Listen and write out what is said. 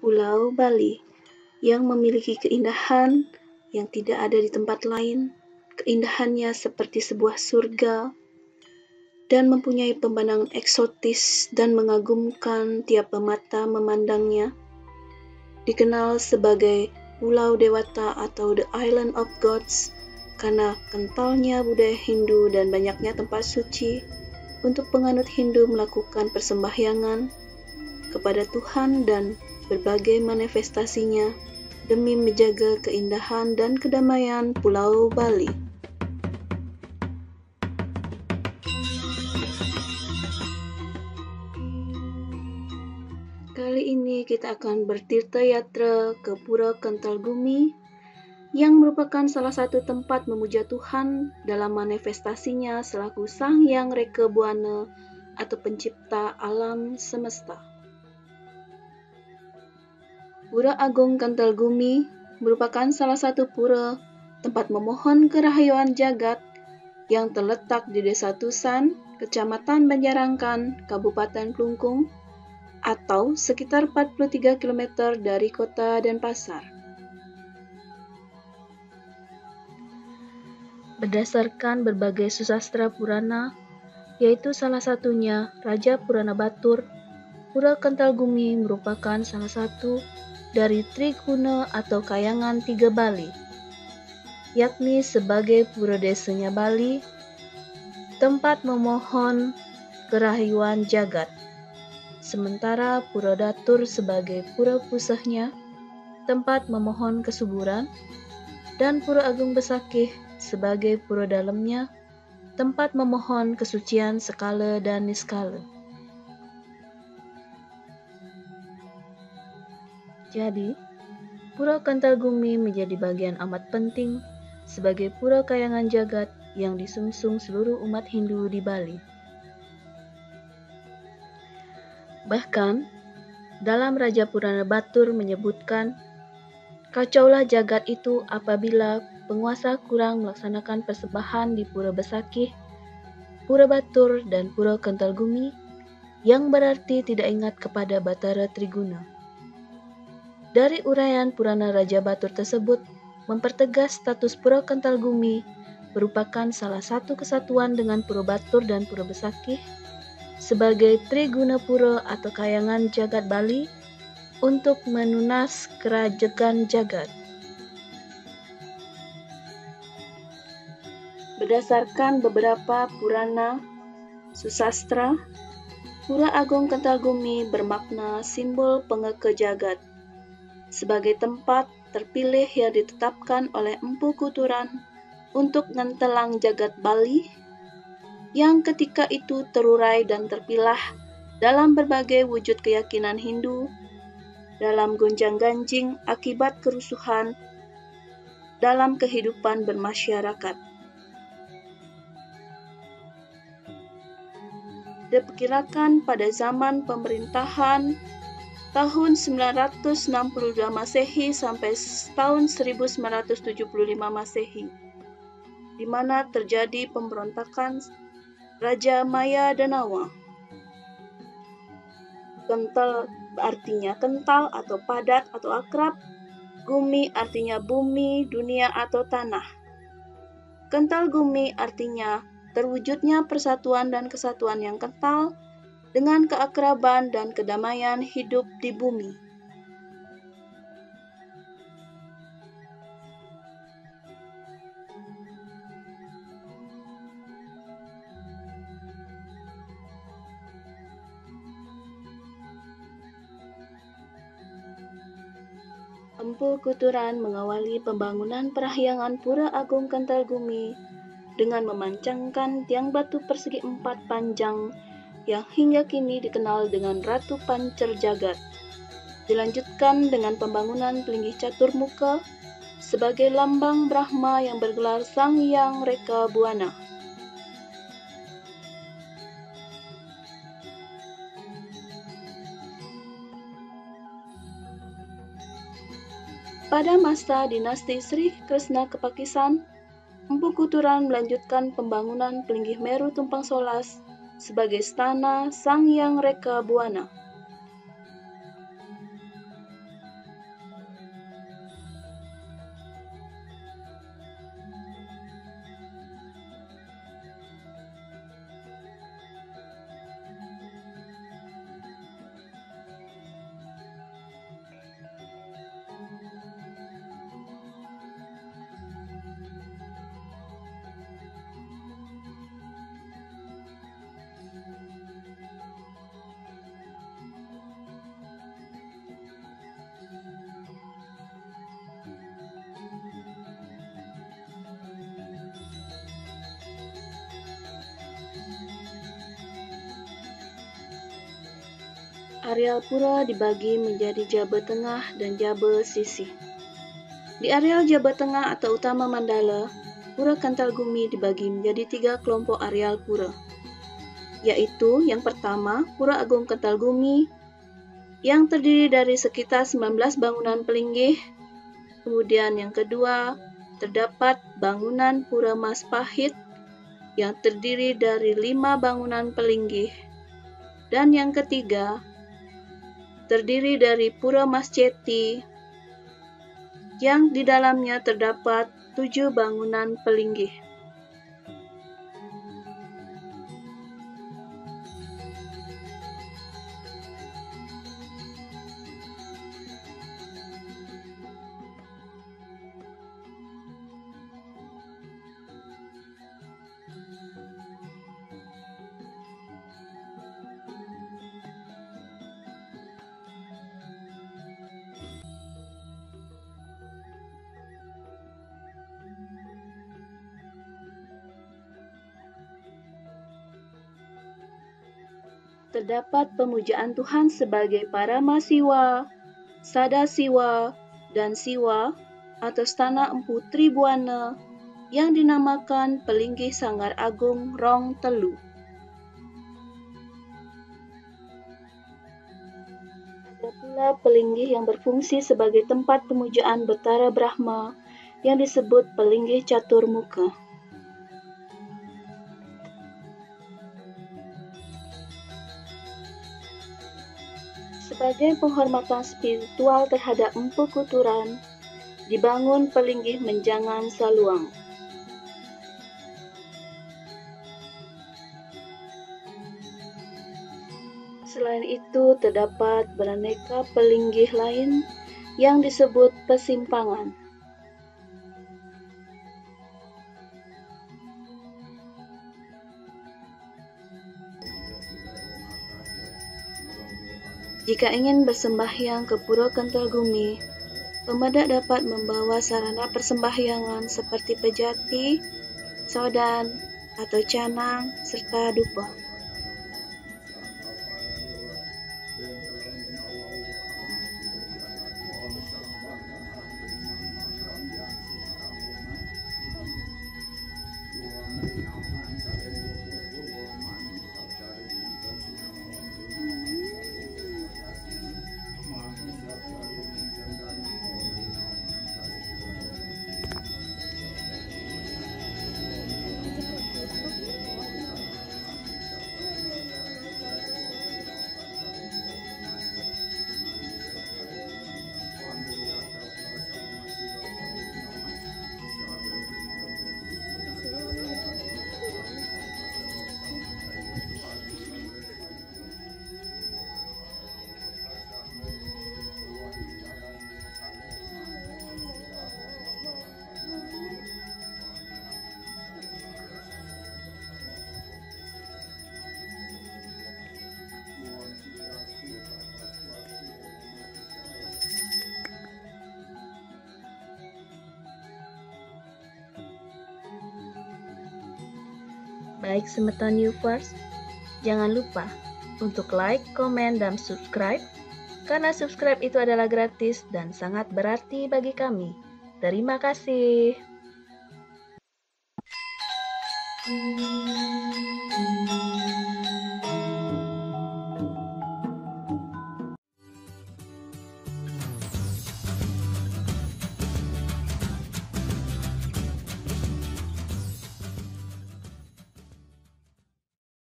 Pulau Bali yang memiliki keindahan yang tidak ada di tempat lain. Keindahannya seperti sebuah surga dan mempunyai pemandangan eksotis dan mengagumkan tiap mata memandangnya. Dikenal sebagai Pulau Dewata atau The Island of Gods karena kentalnya budaya Hindu dan banyaknya tempat suci untuk penganut Hindu melakukan persembahyangan kepada Tuhan dan berbagai manifestasinya demi menjaga keindahan dan kedamaian Pulau Bali. Kali ini kita akan bertirta yatra ke Pura Kentalgumi yang merupakan salah satu tempat memuja Tuhan dalam manifestasinya selaku Sang Hyang Reka Buana atau pencipta alam semesta. Pura Agung Kentalgumi merupakan salah satu pura tempat memohon kerahayuan jagat yang terletak di Desa Tusan, Kecamatan Banjarangkan, Kabupaten Klungkung, atau sekitar 43 km dari kota Denpasar. Berdasarkan berbagai susastra Purana, yaitu salah satunya Raja Purana Batur, Pura Kentalgumi merupakan salah satu dari Triguna atau Kayangan Tiga Bali, yakni sebagai pura desanya Bali, tempat memohon kerahayuan jagat. Sementara Pura Datur sebagai pura pusahnya, tempat memohon kesuburan, dan Pura Agung Besakih sebagai pura dalamnya, tempat memohon kesucian skala dan niskala. Jadi, Pura Kentalgumi menjadi bagian amat penting sebagai pura kayangan jagat yang disungsung seluruh umat Hindu di Bali. Bahkan, dalam Raja Purana Batur menyebutkan, kacaulah jagat itu apabila penguasa kurang melaksanakan persembahan di Pura Besakih, Pura Batur, dan Pura Kentalgumi, yang berarti tidak ingat kepada Batara Triguna. Dari uraian Purana Raja Batur tersebut, mempertegas status Pura Kentalgumi merupakan salah satu kesatuan dengan Pura Batur dan Pura Besakih sebagai Triguna Pura atau Kayangan Jagat Bali untuk menunas kerajaan jagat. Berdasarkan beberapa Purana susastra, Pura Agung Kentalgumi bermakna simbol pengeke jagat sebagai tempat terpilih yang ditetapkan oleh Empu Kuturan untuk ngentelang jagat Bali yang ketika itu terurai dan terpilah dalam berbagai wujud keyakinan Hindu dalam gonjang-ganjing akibat kerusuhan dalam kehidupan bermasyarakat. Diperkirakan pada zaman pemerintahan tahun 962 Masehi sampai tahun 1975 Masehi, di mana terjadi pemberontakan Raja Maya Danawa. Kental artinya kental atau padat atau akrab. Gumi artinya bumi, dunia atau tanah. Kentalgumi artinya terwujudnya persatuan dan kesatuan yang kental dengan keakraban dan kedamaian hidup di bumi. Empu Kuturan mengawali pembangunan perahyangan Pura Agung Kentalgumi dengan memancangkan tiang batu persegi 4 panjang yang hingga kini dikenal dengan Ratu Pancer Jagat. Dilanjutkan dengan pembangunan Pelinggih Caturmuka sebagai lambang Brahma yang bergelar Sang Hyang Reka Buana. Pada masa dinasti Sri Krishna Kepakisan, Empu Kuturan melanjutkan pembangunan Pelinggih Meru Tumpang Solas sebagai Stana Sang Hyang Reka Buana. Areal pura dibagi menjadi Jaba Tengah dan Jaba Sisih. Di areal Jaba Tengah atau utama Mandala, Pura Kantalgumi dibagi menjadi 3 kelompok areal pura, yaitu yang pertama Pura Agung Kantalgumi yang terdiri dari sekitar 19 bangunan pelinggih. Kemudian yang kedua terdapat bangunan Pura Mas Pahit yang terdiri dari 5 bangunan pelinggih. Dan yang ketiga terdiri dari Pura Mas Ceti yang di dalamnya terdapat 7 bangunan pelinggih. Terdapat pemujaan Tuhan sebagai Paramasiwa, Sadasiwa, dan Siwa atas tanah Empu Tribuana yang dinamakan Pelinggih Sanggar Agung Rong Telu. Ada pula pelinggih yang berfungsi sebagai tempat pemujaan Betara Brahma yang disebut Pelinggih Catur Muka. Sebagai penghormatan spiritual terhadap Empu Kuturan, dibangun Pelinggih Menjangan Saluang. Selain itu, terdapat beraneka pelinggih lain yang disebut Pesimpangan. Jika ingin bersembahyang ke Pura Kantalgumi, pemedak dapat membawa sarana persembahyangan seperti pejati, sodan, atau canang, serta dupa. Baik Semeton Viewers, jangan lupa untuk like, komen, dan subscribe, karena subscribe itu adalah gratis dan sangat berarti bagi kami. Terima kasih.